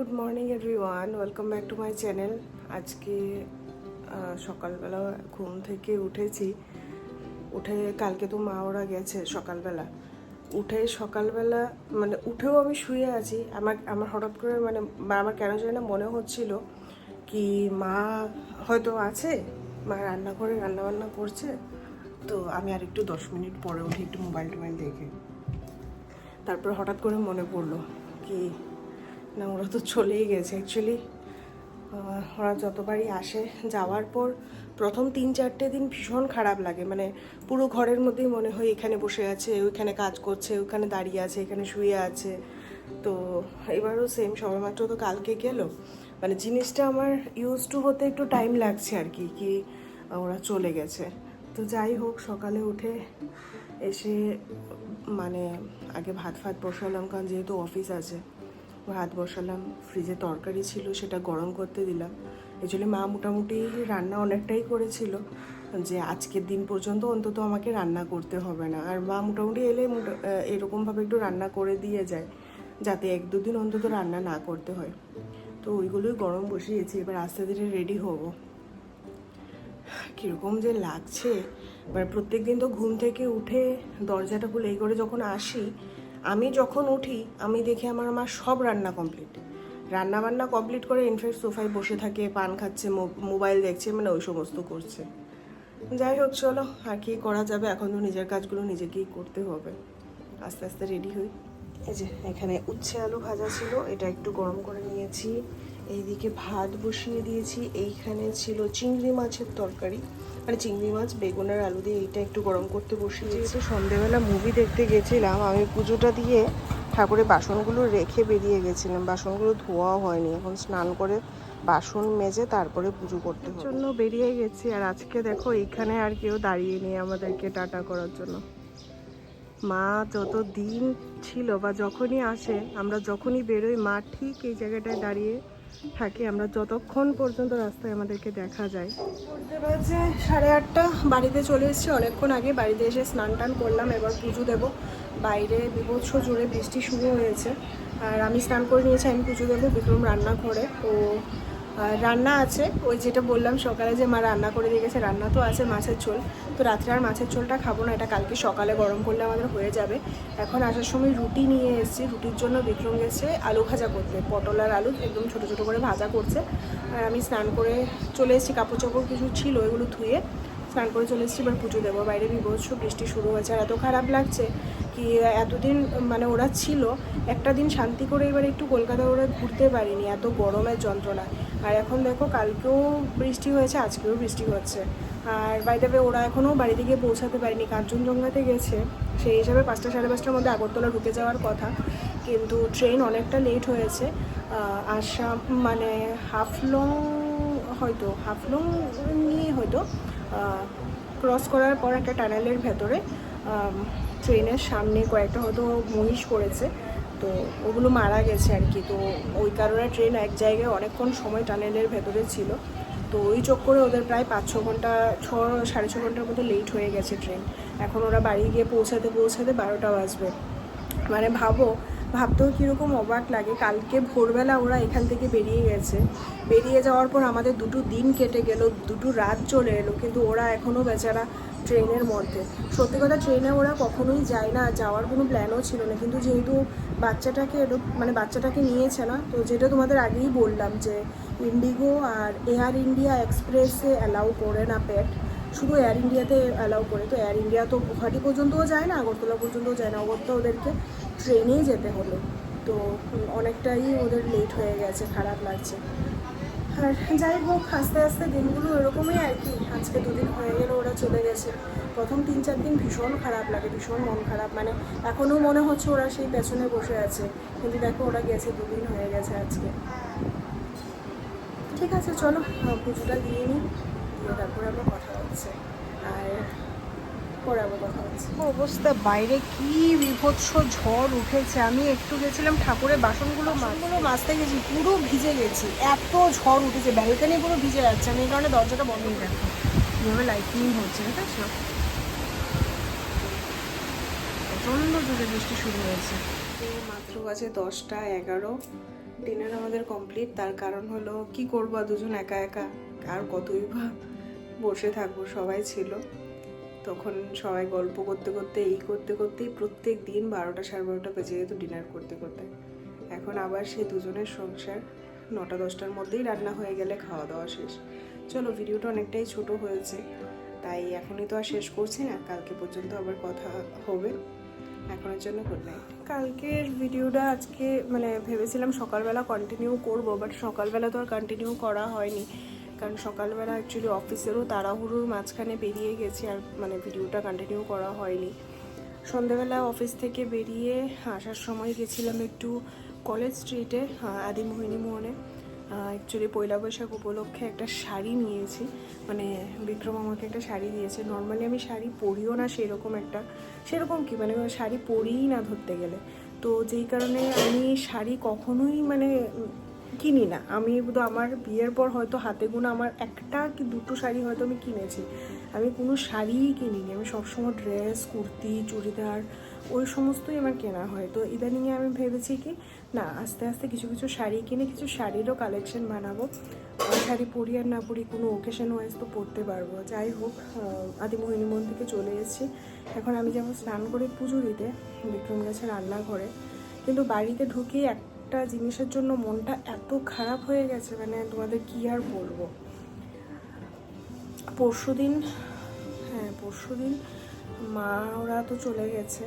Good morning everyone, welcome back to my channel. আজকে সকালবেলা ঘুম থেকে উঠেছি। উঠে কালকে তো মা ওরা গেছে সকালবেলা। সকালবেলা মানে উঠেও আমি শুয়ে আছি। আমার হঠাৎ করে মানে আমার কেন জানি না মনে হচ্ছিল কি মা হয়তো আছে, মা রান্নাঘরে রান্নাবান্না করছে। তো আমি আর একটু 10 মিনিট পরে উঠে একটু মোবাইল টোবাইল দেখে তারপর হঠাৎ করে মনে পড়লো কি না, ওরা তো চলেই গেছে। অ্যাকচুয়ালি ওরা যতবারই আসে, যাওয়ার পর প্রথম 3-4টে দিন ভীষণ খারাপ লাগে। মানে পুরো ঘরের মধ্যেই মনে হয় এখানে বসে আছে, ওইখানে কাজ করছে, ওইখানে দাঁড়িয়ে আছে, এখানে শুয়ে আছে। তো এবারও সেম, সবেমাত্র তো কালকে গেল। মানে জিনিসটা আমার ইউজ টু হতে একটু টাইম লাগছে আর কি কি ওরা চলে গেছে। তো যাই হোক, সকালে উঠে এসে মানে আগে ভাত বসালাম, কারণ যেহেতু অফিস আছে। ভাত বসালাম, ফ্রিজে তরকারি ছিল সেটা গরম করতে দিলাম। অ্যাকচুয়ালি মা মোটামুটি রান্না অনেকটাই করেছিল যে আজকের দিন পর্যন্ত অন্তত আমাকে রান্না করতে হবে না। আর মা মোটামুটি এলে এরকমভাবে একটু রান্না করে দিয়ে যায় যাতে 1-2 দিন অন্তত রান্না না করতে হয়। তো ওইগুলোই গরম বসিয়েছি, এবার আস্তে ধীরে রেডি হবো। কীরকম যে লাগছে, এবার প্রত্যেক দিন তো ঘুম থেকে উঠে দরজাটা খুলে এই করে যখন আসি, আমি যখন উঠি আমি দেখি আমার মা সব রান্না কমপ্লিট, রান্নাবান্না কমপ্লিট করে ইনফ্যাক্ট সোফায় বসে থাকে, পান খাচ্ছে, মোবাইল দেখছে, মানে ওই সমস্ত করছে। যাই হোক, চলো আর কি করা যাবে, এখন তো নিজের কাজগুলো নিজেকেই করতে হবে। আস্তে আস্তে রেডি হই। এই যে এখানে উচ্ছে আলু ভাজা ছিল, এটা একটু গরম করে নিয়েছি। এইদিকে ভাত বসিয়ে দিয়েছি। এইখানে ছিল চিংড়ি মাছের তরকারি, মানে চিংড়ি মাছ বেগুনের আলু দিয়ে, এইটা একটু গরম করতে বসিয়েছি। যেহেতু সন্ধেবেলা মুভি দেখতে গেছিলাম, আমি পুজোটা দিয়ে ঠাকুরের বাসনগুলো রেখে বেরিয়ে গেছিলাম। বাসনগুলো ধোয়াও হয়নি, এখন স্নান করে বাসন মেজে তারপরে পুজো করতে হবে। জন্য বেরিয়ে গেছি। আর আজকে দেখো এখানে আর কেউ দাঁড়িয়ে নেই আমাদেরকে টাটা করার জন্য। মা যত দিন ছিল বা যখনই আসে, আমরা যখনই বেরোই, মা ঠিক এই জায়গাটায় দাঁড়িয়ে থাকে। আমরা যতক্ষণ পর্যন্ত রাস্তায় আমাদেরকে দেখা যায়। বলতে বাজে 8:30, বাড়িতে চলে এসেছি অনেকক্ষণ আগে। বাড়িতে এসে স্নান টান করলাম, এবার পুজো দেবো। বাইরে বিভৎস জোরে বৃষ্টি শুরু হয়েছে, আর আমি স্নান করে নিয়েছি, আমি পুজো দেবো। বিক্রম রান্নাঘরে, ও রান্না আছে, ওই যেটা বললাম সকালে যে মা রান্না করে দিয়ে গেছে, রান্না তো আছে মাছের ঝোল। তো রাত্রে আর মাছের ঝোলটা খাবো না, এটা কালকে সকালে গরম করলে আমাদের হয়ে যাবে। এখন আসার সময় রুটি নিয়ে এসেছি, রুটির জন্য বিক্রম গেছে আলু ভাজা করতে, পটল আর আলু একদম ছোটো ছোটো করে ভাজা করছে। আর আমি স্নান করে চলে এসেছি, কাপড় চোপড় কিছু ছিল ওইগুলো ধুয়ে স্নান করে চলে এসেছি। এবার পুজো দেবো। বাইরে বিভৎস বৃষ্টি শুরু হয়েছে, আর এত খারাপ লাগছে কি এতদিন মানে ওরা ছিল, একটা দিন শান্তি করে এবার একটু কলকাতা ওরা ঘুরতে পারিনি এত গরমের যন্ত্রণা। আর এখন দেখো কালকেও বৃষ্টি হয়েছে, আজকেও বৃষ্টি হচ্ছে। আর বাইরে ওরা এখনও বাড়িতে গিয়ে পৌঁছাতে পারেনি, কাঞ্চনজঙ্ঘাতে গেছে। সেই হিসাবে 5টা সাড়ে 5টার মধ্যে আগরতলা ঢুকে যাওয়ার কথা, কিন্তু ট্রেন অনেকটা লেট হয়েছে। আসাম মানে হাফলং নিয়ে হয়তো ক্রস করার পর একটা টানেলের ভেতরে ট্রেনের সামনে কয়েকটা হয়তো মহিষ পড়েছে, তো ওগুলো মারা গেছে আর কি। তো ওই কারণে ট্রেন এক জায়গায় অনেকক্ষণ সময় টানেলের ভেতরে ছিল। তো ওই চক্করে ওদের প্রায় 5-6 ঘন্টা, 6-6.5 ঘন্টার মতো লেট হয়ে গেছে ট্রেন। এখন ওরা বাড়ি গিয়ে পৌঁছাতে 12টা বাজবে। মানে ভাবতেও কীরকম অবাক লাগে। কালকে ভোরবেলা ওরা এখান থেকে বেরিয়ে গেছে, বেরিয়ে যাওয়ার পর আমাদের 2 দিন কেটে গেল, 2 রাত চলে এলো, কিন্তু ওরা এখনও বেচারা ট্রেনের মধ্যে। সত্যি কথা, ট্রেনে ওরা কখনোই যায় না, যাওয়ার কোনো প্ল্যানও ছিল না, কিন্তু যেহেতু বাচ্চাটাকে নিয়েছে না, তো যেটা তোমাদের আগেই বললাম যে ইন্ডিগো আর এয়ার ইন্ডিয়া এক্সপ্রেসে অ্যালাউ করে না পেট, শুধু এয়ার ইন্ডিয়াতে অ্যালাউ করে। তো এয়ার ইন্ডিয়া তো গুয়াহাটি পর্যন্তও যায় না, আগরতলা পর্যন্তও যায় না, ওদেরকে ওদেরকে ট্রেনেই যেতে হলো। তো অনেকটাই ওদের লেট হয়ে গেছে, খারাপ লাগছে। আর যাই হোক, আস্তে আস্তে দিনগুলো এরকমই আর কি। আজকে 2 দিন হয়ে গেল ওরা চলে গেছে। প্রথম 3-4 দিন ভীষণ খারাপ লাগে, ভীষণ মন খারাপ, মানে এখনও মনে হচ্ছে ওরা সেই পেছনে বসে আছে, কিন্তু দেখো ওরা গেছে, 2 দিন হয়ে গেছে আজকে। ঠিক আছে, চলো পুজোটা দিয়ে নিই, দিয়ে তারপরে আমরা কথা হচ্ছে। আর পরে আবার কথা হচ্ছে। অবস্থা বাইরে কি বিভৎস ঝড় উঠেছে। আমি একটু গেছিলাম ঠাকুরের বাসনগুলো মাজতে গেছি, পুরো ভিজে গেছি, এত ঝড় উঠেছে, ব্যালকানি পুরো ভিজে যাচ্ছে। আমি এই কারণে দরজাটা বন্ধই রাখি। কীভাবে লাইটিং হচ্ছে দেখেছো, প্রচণ্ড জোরে বৃষ্টি শুরু হয়েছে। মাত্র বাজে 10টা 11, ডিনার আমাদের কমপ্লিট। তার কারণ হলো কি করবো দুজন একা একা, আর কতই বা বসে থাকবো, সবাই ছিল তখন। সবাই গল্প করতে করতে এই করতে করতেই প্রত্যেক দিন 12টা 12:30 বেজে যেত ডিনার করতে করতে। এখন আবার সেই দুজনের সংসার, 9টা 10টার মধ্যেই রান্না হয়ে গেলে খাওয়া দাওয়া শেষ। চলো, ভিডিওটা অনেকটাই ছোট হয়েছে, তাই এখনই তো আর শেষ করছি না, কালকে পর্যন্ত আবার কথা হবে। এখনের জন্য গুড নাইট। কালকের ভিডিওটা আজকে মানে ভেবেছিলাম সকালবেলা কন্টিনিউ করব, বাট সকালবেলা তো আর কন্টিনিউ করা হয়নি, কারণ সকালবেলা অ্যাকচুয়ালি অফিসেরও তাড়াহুড়োর মাঝখানে বেরিয়ে গেছি, আর মানে ভিডিওটা কন্টিনিউ করা হয়নি। সন্ধ্যেবেলা অফিস থেকে বেরিয়ে আসার সময় গেছিলাম একটু কলেজ স্ট্রিটে আদিমোহিনী মোহনে। অ্যাকচুয়ালি পয়লা বৈশাখ উপলক্ষে একটা শাড়ি নিয়েছি, মানে বিক্রম আমাকে একটা শাড়ি দিয়েছে। নর্মালি আমি শাড়ি পরিও না সেরকম কি মানে শাড়ি পরিই না ধরতে গেলে, তো যেই কারণে আমি শাড়ি কখনোই মানে কিনি না। আমি তো আমার বিয়ের পর হয়তো হাতে গোনা আমার একটা কি দুটো শাড়ি হয়তো আমি কিনেছি, আমি কোনো শাড়িই কিনিনি। আমি সবসময় ড্রেস, কুর্তি, চুড়িদার ওই সমস্তই আমার কেনা হয়। তো ইদানিংয়ে আমি ভেবেছি কি না, আস্তে আস্তে কিছু কিছু শাড়ি কিনে কিছু শাড়িরও কালেকশন বানাবো। শাড়ি পরি আর না পরি কোনো ওকেশন ওয়াইজ তো পরতে পারবো। যাই হোক, আদিমোহিনী মোহন থেকে চলে এসেছি। এখন আমি যেমন স্নান করে পুজো দিতে, বিক্রম গেছে রান্নাঘরে, কিন্তু বাড়িতে ঢুকে একটা জিনিসের জন্য মনটা এত খারাপ হয়ে গেছে, মানে তোমাদের কি আর বলবো। পরশুদিন মা ওরা তো চলে গেছে।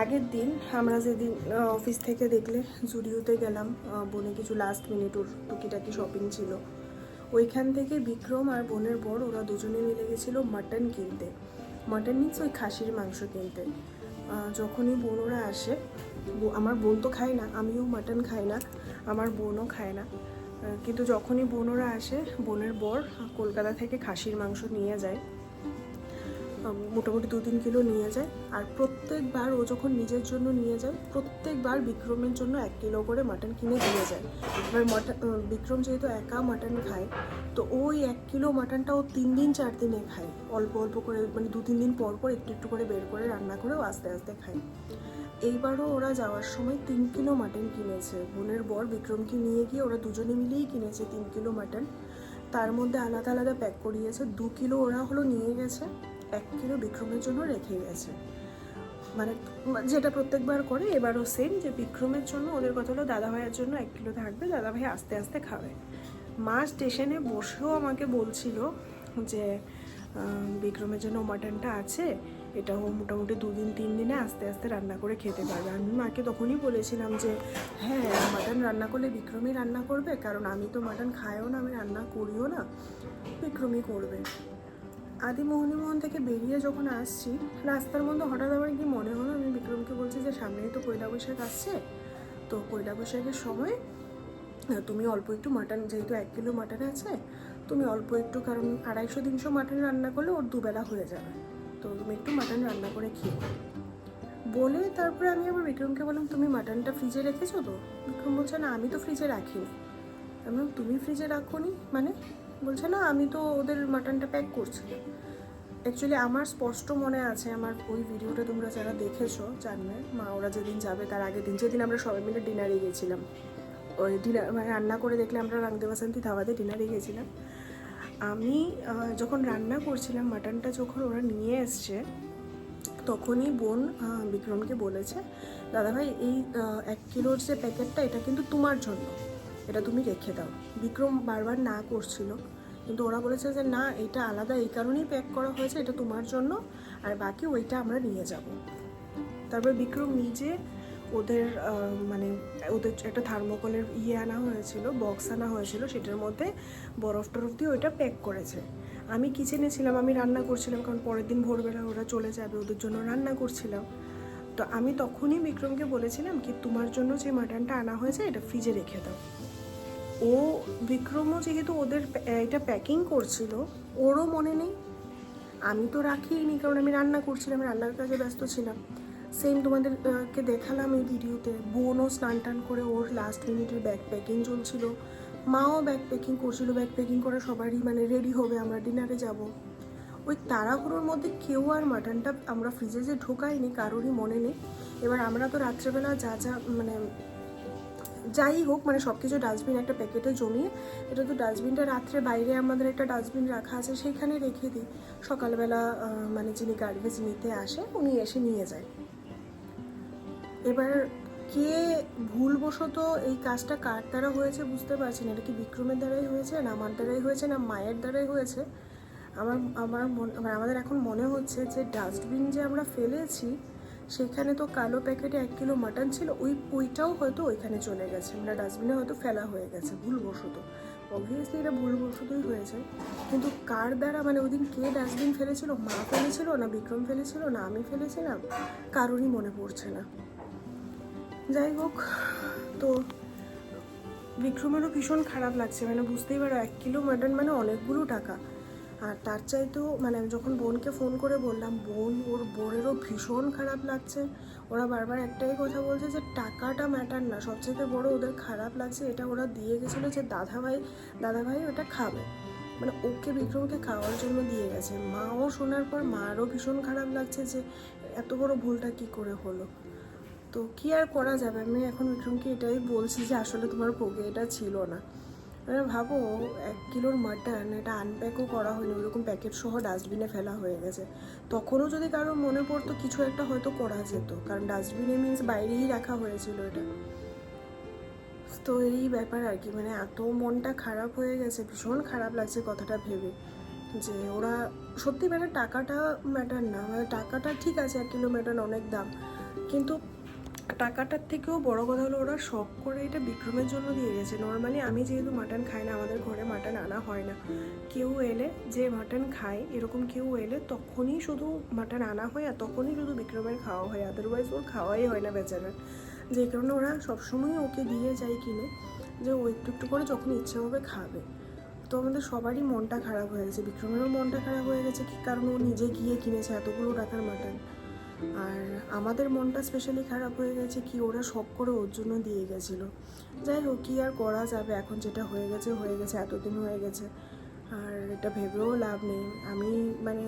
আগের দিন আমরা যেদিন অফিস থেকে দেখলে জুডিওতে গেলাম, বোনে কিছু লাস্ট মিনিটর টুকিটাকি শপিং ছিল, ওইখান থেকে বিক্রম আর বোনের বর ওরা দুজনে মিলে গেছিলো মাটন কিনতে। মাটন মিন্স ওই খাসির মাংস কিনতে। যখনই বোন ওরা আসে, আমার বোন তো খায় না, আমিও মাটন খাই না, আমার বোনও খায় না, কিন্তু যখনই বোন ওরা আসে, বোনের বর কলকাতা থেকে খাসির মাংস নিয়ে যায়, মোটামুটি 2-3 কিলো নিয়ে যায়। আর প্রত্যেকবার ও যখন নিজের জন্য নিয়ে যায়, প্রত্যেকবার বিক্রমের জন্য 1 কিলো করে মাটন কিনে দিয়ে যায়। এবার বিক্রম যেহেতু একা মাটন খায়, তো ওই 1 কিলো মাটনটা ও 3 দিন 4 দিনে খায়, অল্প অল্প করে, মানে 2-3 দিন পর পর একটু একটু করে বের করে রান্না করেও আস্তে আস্তে খায়। এইবারও ওরা যাওয়ার সময় 3 কিলো মাটন কিনেছে। বোনের বর বিক্রমকে নিয়ে গিয়ে ওরা দুজনে মিলেই কিনেছে 3 কিলো মাটন। তার মধ্যে আলাদা আলাদা প্যাক করিয়েছে। 2 কিলো ওরা নিয়ে গেছে, 1 কিলো বিক্রমের জন্য রেখে গেছে, মানে যেটা প্রত্যেকবার করে। এবারও সেম, যে বিক্রমের জন্য ওদের কথা হলো দাদাভাইয়ের জন্য 1 কিলো থাকবে, দাদাভাই আস্তে আস্তে খাবে। মা স্টেশনে বসেও আমাকে বলছিল যে বিক্রমের জন্য মাটনটা আছে, এটাও মোটামুটি 2 দিন 3 দিনে আস্তে আস্তে রান্না করে খেতে পারবে। আমি মাকে তখনই বলেছিলাম যে হ্যাঁ, মাটন রান্না করলে বিক্রমই রান্না করবে, কারণ আমি তো মাটন খাইও না, আমি রান্না করিও না, বিক্রমই করবে। আদিমোহিনী মোহন থেকে বেরিয়ে যখন আসছি, রাস্তার মধ্যে হঠাৎ আমার কি মনে হলো, আমি বিক্রমকে বলছি যে সামনেই তো পয়লা বৈশাখ আসছে, তো পয়লা বৈশাখের সময় তুমি অল্প একটু মাটন, যেহেতু 1 কিলো মাটন আছে, তুমি অল্প একটু, কারণ 250-300 মাটন রান্না করলে ওর দুবেলা হয়ে যাবে, তো তুমি একটু মাটন রান্না করে খেয়ে বলে। তারপরে আমি আবার বিক্রমকে বললাম তুমি মাটনটা ফ্রিজে রেখেছো তো? বিক্রম বলছে না, আমি তো ফ্রিজে রাখিনি। আমি বললাম তুমি ফ্রিজে রাখোনি মানে? বলছে না, আমি তো ওদের মাটনটা প্যাক করছিলাম। অ্যাকচুয়ালি আমার স্পষ্ট মনে আছে, আমার ওই ভিডিওটা তোমরা যারা দেখেছো জানবে, মা ওরা যেদিন যাবে তার আগের দিন, যেদিন আমরা সবাই মিলে ডিনারে গেছিলাম, ওই ডিনার মানে রান্না করে দেখলে আমরা রাংদে বাসন্তী ধাবাতে ডিনারে গেছিলাম। আমি যখন রান্না করছিলাম, মাটনটা যখন ওরা নিয়ে এসছে, তখনই বোন বিক্রমকে বলেছে দাদাভাই এই 1 কিলোর যে প্যাকেটটা, এটা কিন্তু তোমার জন্য, এটা তুমি রেখে দাও। বিক্রম বারবার না করছিল, কিন্তু ওরা বলেছে যে না, এটা আলাদা এই কারণেই প্যাক করা হয়েছে, এটা তোমার জন্য, আর বাকি ওইটা আমরা নিয়ে যাব। তারপর বিক্রম নিজে ওদের মানে ওদের একটা থার্মোকলের আনা হয়েছিল, বক্স আনা হয়েছিল, সেটার মধ্যে বরফ টরফ দিয়ে ওইটা প্যাক করেছে। আমি কিচেনে ছিলাম, আমি রান্না করছিলাম, কারণ পরের দিন ভোরবেলা ওরা চলে যাবে, ওদের জন্য রান্না করছিলাম। তো আমি তখনই বিক্রমকে বলেছিলাম কি তোমার জন্য যে মাটনটা আনা হয়েছে এটা ফ্রিজে রেখে দাও। ও বিক্রমও যেহেতু ওদের এটা প্যাকিং করছিল, ওরও মনে নেই, আমি তো রাখিনি, কারণ আমি রান্না করছিলাম, রান্নার কাজে ব্যস্ত ছিলাম। সেম তোমাদেরকে দেখালাম এই ভিডিওতে, বোনও স্নান টান করে ওর লাস্ট মিনিটের ব্যাগ প্যাকিং চলছিল, মাও ব্যাগ প্যাকিং করছিল, ব্যাগ প্যাকিং করে সবারই মানে রেডি হবে, আমরা ডিনারে যাব। ওই তাড়াহুড়োর মধ্যে কেউ আর মাটনটা আমরা ফ্রিজে যে ঢোকাইনি, কারোরই মনে নেই। এবার আমরা তো রাত্রেবেলা যা যা মানে যাই হোক মানে সব কিছু ডাস্টবিন একটা প্যাকেটে জমিয়ে, এটা তো ডাস্টবিনটা রাত্রে বাইরে আমাদের একটা ডাস্টবিন রাখা আছে, সেইখানে রেখে দিই। সকালবেলা মানে যিনি গার্বেজ নিতে আসে উনি এসে নিয়ে যায়। এবার কে ভুলবশত এই কাজটা কার দ্বারা হয়েছে বুঝতে পারছি না। এটা কি বিক্রমের দ্বারাই হয়েছে, না আমার দ্বারাই হয়েছে, না মায়ের দ্বারাই হয়েছে। আমাদের এখন মনে হচ্ছে যে ডাস্টবিন যে আমরা ফেলেছি সেখানে তো কালো প্যাকেটে 1 কিলো মাটন ছিল, ওইটাও হয়তো ওইখানে চলে গেছে, মানে ডাস্টবিনে হয়তো ফেলা হয়ে গেছে ভুলবশত। অবভিয়াসলি এটা ভুলবশতই হয়েছে, কিন্তু কার দ্বারা, মানে ওই দিন কে ডাস্টবিন ফেলেছিল, মা ফেলেছিল না বিক্রম ফেলেছিল না আমি ফেলেছিলাম, কারোরই মনে পড়ছে না। যাই হোক, তো বিক্রমেরও ভীষণ খারাপ লাগছে, মানে বুঝতেই পারো 1 কিলো মাটন মানে অনেকগুলো টাকা। আর তার চাইতেও মানে আমি যখন বোনকে ফোন করে বললাম, ওর বোনেরও ভীষণ খারাপ লাগছে। ওরা বারবার একটাই কথা বলছে যে টাকাটা ম্যাটার না, সবচেয়ে বড় ওদের খারাপ লাগছে এটা ওরা দিয়ে গেছিলো যে দাদাভাই ওটা খাবে, মানে ওকে বিক্রমকে খাওয়ার জন্য দিয়ে গেছে। মাও শোনার পর মারও ভীষণ খারাপ লাগছে যে এত বড় ভুলটা কি করে হলো। তো কি আর করা যাবে, আমি এখন বিক্রমকে এটাই বলছি যে আসলে তোমার ভোগে এটা ছিল না। মানে ভাবো 1 কিলোর মাটন, এটা আনপ্যাকও করা হয়নি, ওইরকম প্যাকেট সহ ডাস্টবিনে ফেলা হয়ে গেছে। তখনও যদি কারোর মনে পড়তো কিছু একটা হয়তো করা যেত, কারণ ডাস্টবিনে মিন্স বাইরেই রাখা হয়েছিল এটা। তো এই ব্যাপার আর কি, মানে এত মনটা খারাপ হয়ে গেছে, ভীষণ খারাপ লাগছে কথাটা ভেবে যে ওরা সত্যি মানে টাকাটা ম্যাটার না, মানে টাকাটা ঠিক আছে 1 কিলো মাটন অনেক দাম, কিন্তু টাকাটার থেকেও বড় কথা হলো ওরা শখ করে এটা বিক্রমের জন্য দিয়ে গেছে। নর্মালি আমি যেহেতু মাটন খাই না, আমাদের ঘরে মাটন আনা হয় না, কেউ এলে যে মাটন খায় এরকম কেউ এলে তখনই শুধু মাটন আনা হয় আর তখনই শুধু বিক্রমের খাওয়া হয়, আদারওয়াইজ ওর খাওয়াই হয় না বেচারার। যে কারণে ওরা সবসময় ওকে দিয়ে যায় কিনে, যে ও একটু একটু করে যখন ইচ্ছে হবে খাবে। তো আমাদের সবারই মনটা খারাপ হয়ে গেছে, বিক্রমেরও মনটা খারাপ হয়ে গেছে কি কারণ ও নিজে গিয়ে কিনেছে এতগুলো টাকার মাটন। আর আমাদের মনটা স্পেশালি খারাপ হয়ে গেছে কি ওরা শখ করে ওর জন্য দিয়ে গেছিলো। যাই হোক, কি আর করা যাবে, এখন যেটা হয়ে গেছে, এতদিন হয়ে গেছে, আর এটা ভেবেও লাভ নেই। আমি মানে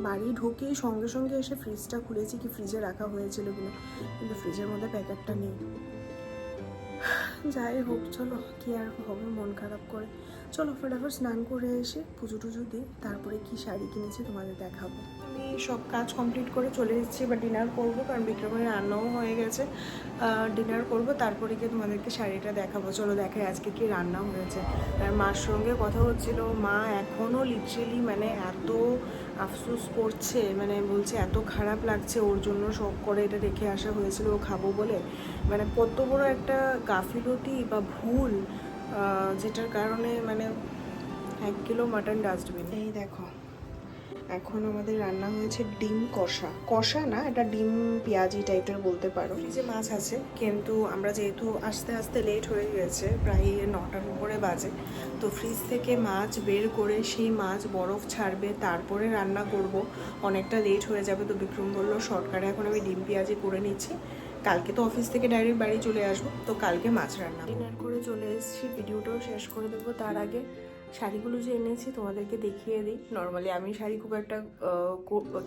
বাড়ি ঢুকেই সঙ্গে সঙ্গে এসে ফ্রিজটা খুলেছি কি ফ্রিজে রাখা হয়েছিল কিনা, কিন্তু ফ্রিজের মধ্যে প্যাকেটটা নেই। যাই হোক, চলো কি আর হবে মন খারাপ করে। চলো ফটাফট স্নান করে এসে পুজো টুজো দিই, তারপরে কি শাড়ি কিনেছি তোমাদের দেখাবো। আমি সব কাজ কমপ্লিট করে চলে এসেছি, বা ডিনার করবো, কারণ বিক্রমের রান্নাও হয়ে গেছে। ডিনার করব, তারপরে গিয়ে তোমাদেরকে শাড়িটা দেখাবো। চলো দেখাই আজকে কি রান্না হয়েছে। আর মার সঙ্গে কথা হচ্ছিল, মা এখনও লিটারেলি মানে এত আফসোস করছে, মানে বলছে এত খারাপ লাগছে, ওর জন্য শখ করে এটা রেখে আসা হয়েছিল ও খাবো বলে। মানে কত বড় একটা গাফিলতি বা ভুল, যেটার কারণে মানে 1 কিলো মাটন ডাস্টবিন। এই দেখো, এখন আমাদের রান্না হয়েছে ডিম কষা না, এটা ডিম পেঁয়াজি টাইপের বলতে পারো। ফ্রিজে মাছ আছে, কিন্তু আমরা যেহেতু আস্তে আস্তে লেট হয়ে গেছে, প্রায় 9টার উপরে বাজে, তো ফ্রিজ থেকে মাছ বের করে সেই মাছ বরফ ছাড়বে তারপরে রান্না করব, অনেকটা লেট হয়ে যাবে। তো বিক্রম বললো শর্টকাটে এখন আমি ডিম পেঁয়াজি করে নিচ্ছি, কালকে তো অফিস থেকে ডাইরেক্ট বাড়ি চলে আসবো, তো কালকে মাছ রান্না। ডিনার করে চলে এসেছি, ভিডিওটাও শেষ করে দেবো। তার আগে শাড়িগুলো যে এনেছি তোমাদেরকে দেখিয়ে দিই। নর্মালি আমি শাড়ি খুব একটা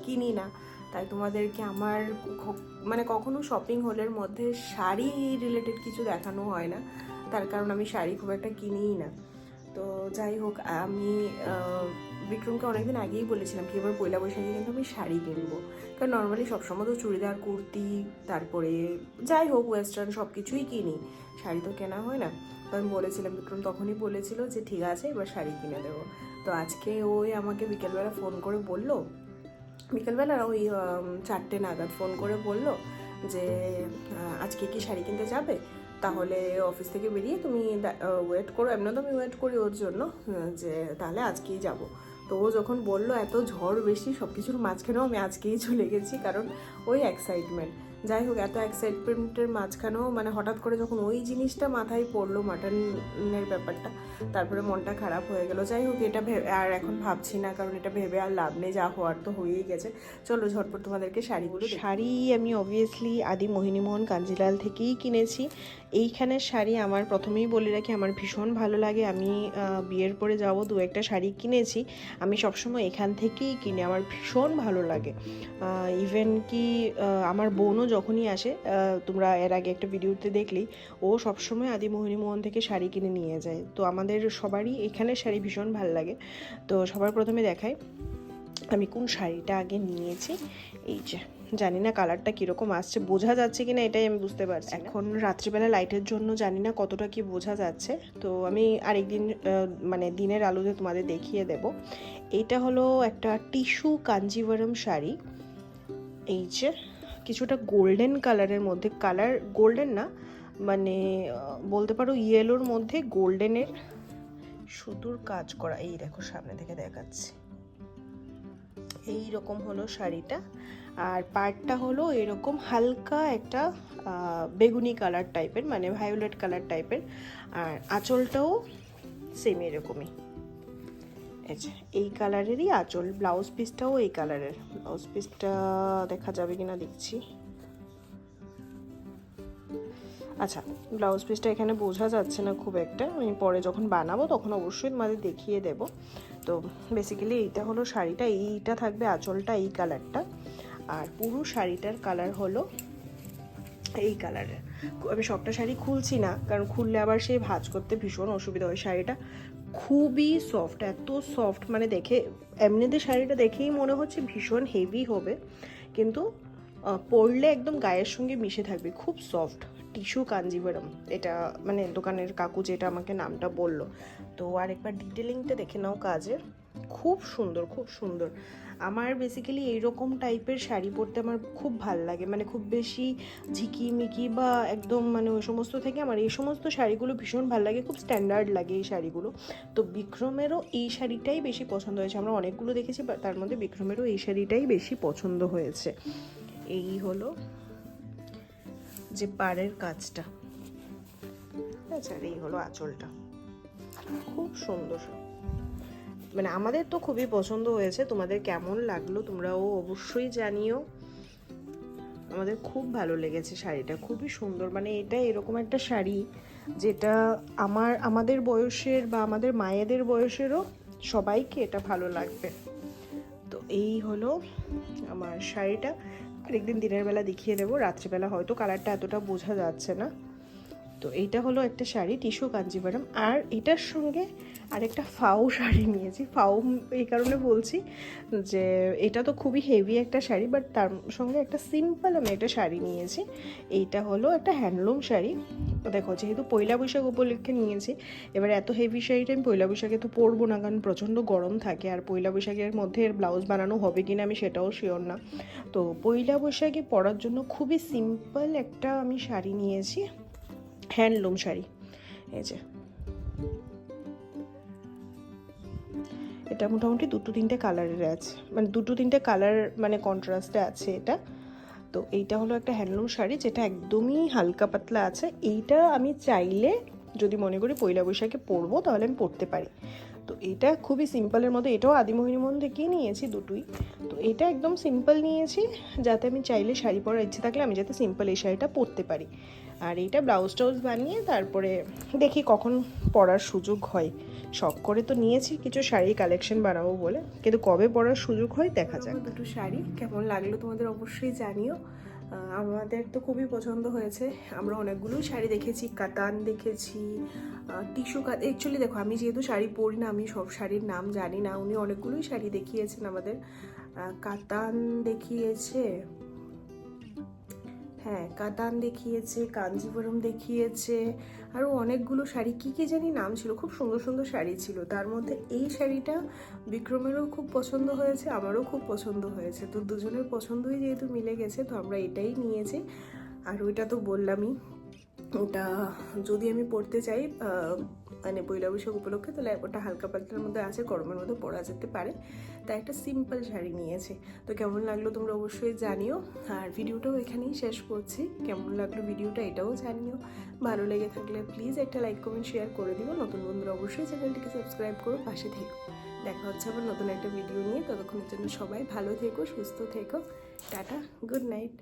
কিনি না, তাই তোমাদেরকে আমার মানে কখনো শপিং হলের মধ্যে শাড়ি রিলেটেড কিছু দেখানো হয় না, তার কারণ আমি শাড়ি খুব একটা কিনিই না। তো যাই হোক, আমি বিক্রমকে অনেকদিন আগেই বলেছিলাম কি এবার পয়লা বৈশাখে কিন্তু আমি শাড়ি কিনবো, কারণ নর্মালি সবসময় তো চুড়িদার কুর্তি তারপরে যাই হোক ওয়েস্টার্ন সব কিছুই কিনি, শাড়ি তো কেনা হয় না। তো আমি বলেছিলাম, বিক্রম তখনই বলেছিল যে ঠিক আছে এবার শাড়ি কিনে দেবো। তো আজকে ওই আমাকে বিকেলবেলা ফোন করে বললো, বিকেলবেলা ওই 4টে নাগাদ ফোন করে বললো যে আজকে কি শাড়ি কিনতে যাবে, তাহলে অফিস থেকে বেরিয়ে তুমি ওয়েট করো। এমনি তো আমি ওয়েট করি ওর জন্য, যে তাহলে আজকেই যাব। তো ও যখন বললো, এত ঝড় বৃষ্টি সব কিছুর মাঝখানেও আমি আজকেই চলে গেছি, কারণ ওই এক্সাইটমেন্ট। যাই হোক, এত এক্সাইটমেন্টের মাঝখানেও মানে হঠাৎ করে যখন ওই জিনিসটা মাথায় পড়লো মাটনের ব্যাপারটা, তারপরে মনটা খারাপ হয়ে গেল। যাই হোক, এটা আর এখন ভাবছি না, কারণ এটা ভেবে আর লাভ নেই, যা হওয়ার তো হয়েই গেছে। চলো ঝটপট তোমাদেরকে শাড়ি আমি অবভিয়াসলি আদি মোহিনীমোহন কাঞ্জিলাল থেকেই কিনেছি। এইখানের শাড়ি আমার প্রথমেই বলে রাখি আমার ভীষণ ভালো লাগে। আমি বিয়ের পরে যাব দু একটা শাড়ি কিনেছি, আমি সবসময় এখান থেকেই কিনি, আমার ভীষণ ভালো লাগে। ইভেন কি আমার বোনও যখনই আসে, তোমরা এর আগে একটা ভিডিওতে দেখলেই, ও সবসময় আদি মোহিনী মোহন থেকে শাড়ি কিনে নিয়ে যায়। তো আমাদের সবারই এখানের শাড়ি ভীষণ ভালো লাগে। তো সবার প্রথমে দেখাই আমি কোন শাড়িটা আগে নিয়েছি। এই যে, জানি না কালারটা কীরকম আসছে, বোঝা যাচ্ছে কিনা এটাই আমি বুঝতে পারছি। এখন রাত্রিবেলা লাইটের জন্য জানি না কতটা কি বোঝা যাচ্ছে, তো আমি আরেকদিন মানে দিনের আলোতে তোমাদের দেখিয়ে দেব। এইটা হলো একটা টিস্যু কাঞ্জিভারম শাড়ি। এই যে কিছুটা গোল্ডেন কালারের মধ্যে, কালার গোল্ডেন না মানে বলতে পারো ইয়েলোর মধ্যে গোল্ডেনের সুতোর কাজ করা। এই দেখো সামনে থেকে দেখাচ্ছি, এই রকম হলো শাড়িটা। আর পাড়টা হলো এরকম হালকা একটা বেগুনি কালার টাইপের, মানে ভায়োলেট কালার টাইপের। আর আঁচলটাও সেম এরকমই, এই কালারেরই আঁচল। ব্লাউজ পিসটাও এই কালারের। ব্লাউজ পিসটা দেখা যাবে কিনা দেখছি। আচ্ছা, ব্লাউজ পিসটা এখানে বোঝা যাচ্ছে না খুব একটা, আমি পরে যখন বানাবো তখন অবশ্যই তোমাদের দেখিয়ে দেব। তো বেসিক্যালি এইটা হলো শাড়িটা, এইটা থাকবে আঁচলটা এই কালারটা, আর পুরো শাড়িটার কালার হলো এই কালারের। আমি সবটা শাড়ি খুলছি না, কারণ খুললে আবার সেই ভাঁজ করতে ভীষণ অসুবিধা হয়। শাড়িটা খুবই সফট, এত সফট, মানে দেখে এমনিতে শাড়িটা দেখেই মনে হচ্ছে ভীষণ হেভি হবে, কিন্তু পরলে একদম গায়ের সঙ্গে মিশে থাকবে, খুব সফট। টিস্যু কাঞ্জিভারম, এটা মানে দোকানের কাকু যেটা আমাকে নামটা বললো। তো আর একবার ডিটেলিংটা দেখে নাও কাজের, খুব সুন্দর, খুব সুন্দর। আমার বেসিক্যালি এইরকম টাইপের শাড়ি পরতে আমার খুব ভাল লাগে, মানে খুব বেশি ঝিকিমিকি বা একদম মানে ওই সমস্ত থেকে আমার এই সমস্ত শাড়িগুলো ভীষণ ভাল লাগে, খুব স্ট্যান্ডার্ড লাগে এই শাড়িগুলো। তো বিক্রমেরও এই শাড়িটাই বেশি পছন্দ হয়েছে, আমরা অনেকগুলো দেখেছি, তার মধ্যে বিক্রমেরও এই শাড়িটাই বেশি পছন্দ হয়েছে। এই হলো যে পাড়ের কাজটা, আচ্ছা, আর এই হলো আঁচলটা, খুব সুন্দর। মানে আমাদের তো খুবই পছন্দ হয়েছে, তোমাদের কেমন লাগলো তোমরাও অবশ্যই জানিও। আমাদের খুব ভালো লেগেছে শাড়িটা, খুবই সুন্দর। মানে এটা এরকম একটা শাড়ি যেটা আমাদের বয়সের বা আমাদের মায়েদের বয়সেরও সবাইকে এটা ভালো লাগবে। তো এই হলো আমার শাড়িটা, আরেকদিন দিনের বেলা দেখিয়ে দেবো, রাত্রিবেলা হয়তো কালারটা এতটা বোঝা যাচ্ছে না। তো এইটা হলো একটা শাড়ি টিস্যু কাঞ্জিভারম, আর এটার সঙ্গে আরেকটা ফাও শাড়ি নিয়েছি। ফাও এই কারণে বলছি যে এটা তো খুবই হেভি একটা শাড়ি, বাট তার সঙ্গে একটা সিম্পল আমি একটা শাড়ি নিয়েছি। এইটা হলো একটা হ্যান্ডলুম শাড়ি। দেখো, যেহেতু পয়লা বৈশাখ উপলক্ষে নিয়েছি, এবার এত হেভি শাড়িটা আমি পয়লা বৈশাখে তো পরবো না, কারণ প্রচণ্ড গরম থাকে, আর পয়লা বৈশাখের মধ্যে এর ব্লাউজ বানানো হবে কিনা আমি সেটাও শিওর না। তো পয়লা বৈশাখে পরার জন্য খুবই সিম্পল একটা আমি শাড়ি নিয়েছি, হ্যান্ডলুম শাড়ি। এই যে এটা মোটামুটি দুটো তিনটে কালারের আছে, মানে দুটো তিনটে কালার মানে কন্ট্রাস্টে আছে এটা। তো এইটা হলো একটা হ্যান্ডলুম শাড়ি যেটা একদমই হালকা পাতলা আছে। এইটা আমি চাইলে যদি মনে করি পয়লা বৈশাখে পরবো তাহলে আমি পরতে পারি। তো এটা খুবই সিম্পলের মধ্যে, এটাও আদি মোহিনী মোহন থেকেই নিয়েছি দুটোই। তো এটা একদম সিম্পল নিয়েছি, যাতে আমি চাইলে শাড়ি পরার ইচ্ছে থাকলে আমি যাতে সিম্পল এই শাড়িটা পরতে পারি। আর এইটা ব্লাউজ টাউজ বানিয়ে তারপরে দেখি কখন পরার সুযোগ হয়। শখ করে তো নিয়েছি কিছু শাড়ি কালেকশন বানাবো বলে, কিন্তু কবে পরার সুযোগ হয় দেখা যাক। দুটো শাড়ি কেমন লাগলো তোমাদের অবশ্যই জানিও। আমাদের তো খুবই পছন্দ হয়েছে, আমরা অনেকগুলোই শাড়ি দেখেছি, কাতান দেখেছি, টিস্যু অ্যাকচুয়ালি দেখো আমি যেহেতু শাড়ি পরি না, আমি সব শাড়ির নাম জানি না। উনি অনেকগুলোই শাড়ি দেখিয়েছেন আমাদের, কাতান দেখিয়েছে, হ্যাঁ কাতান দেখিয়েছে, কাঞ্জিভারম দেখিয়েছে, আরও অনেকগুলো শাড়ি কী কী জানি নাম ছিল, খুব সুন্দর সুন্দর শাড়ি ছিল। তার মধ্যে এই শাড়িটা বিক্রমেরও খুব পছন্দ হয়েছে, আমারও খুব পছন্দ হয়েছে। তো দুজনের পছন্দই যেহেতু মিলে গেছে, তো আমরা এটাই নিয়েছি। আর ওইটা তো বললামই, ওটা যদি আমি পরতে চাই মানে পয়লা বৈশাখ উপলক্ষে, তাহলে ওটা হালকা পাতলার মধ্যে আছে, গরমের মধ্যে পরা যেতে পারে, তাই একটা সিম্পল শাড়ি নিয়েছে। তো কেমন লাগলো তোমরা অবশ্যই জানিও। আর ভিডিওটাও এখানেই শেষ করছি, কেমন লাগলো ভিডিওটা এটাও জানিও। ভালো লেগে থাকলে প্লিজ একটা লাইক কমেন্ট শেয়ার করে দিও। নতুন বন্ধুরা অবশ্যই চ্যানেলটিকে সাবস্ক্রাইব করো, পাশে থেকো। দেখা হচ্ছে আবার নতুন একটা ভিডিও নিয়ে, ততক্ষণের জন্য সবাই ভালো থেকো, সুস্থ থেকো, টাটা, গুড নাইট।